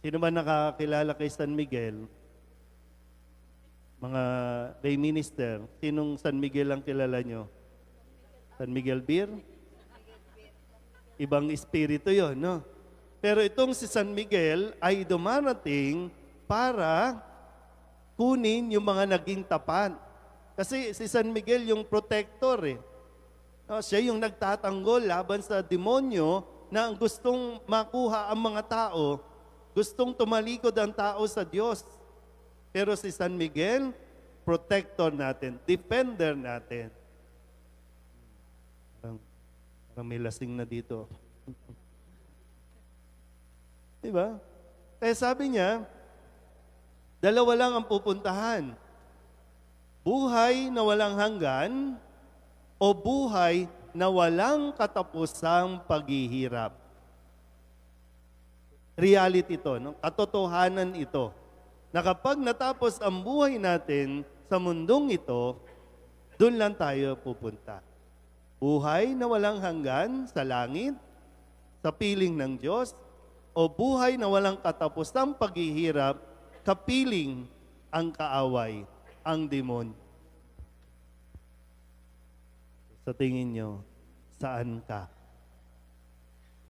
Sino ba nakakilala kay San Miguel? Mga lay minister, sinong San Miguel ang kilala nyo? San Miguel Beer? Ibang espiritu yon, no? Pero itong si San Miguel ay dumarating para kunin yung mga naging tapat. Kasi si San Miguel yung protector eh. No, siya yung nagtatanggol laban sa demonyo na ang gustong makuha ang mga tao, gustong tumalikod ang tao sa Diyos. Pero si San Miguel, protector natin, defender natin. Parang may lasing na dito. Diba? Kaya sabi niya, dalawa lang ang pupuntahan. Buhay na walang hanggan o buhay na walang katapusang paghihirap. Reality ito, no? Katotohanan ito. Na kapag natapos ang buhay natin sa mundong ito, doon lang tayo pupunta. Buhay na walang hanggan sa langit, sa piling ng Diyos, o buhay na walang katapusang paghihirap, kapiling ang kaaway, ang demonyo. Sa tingin nyo, saan ka?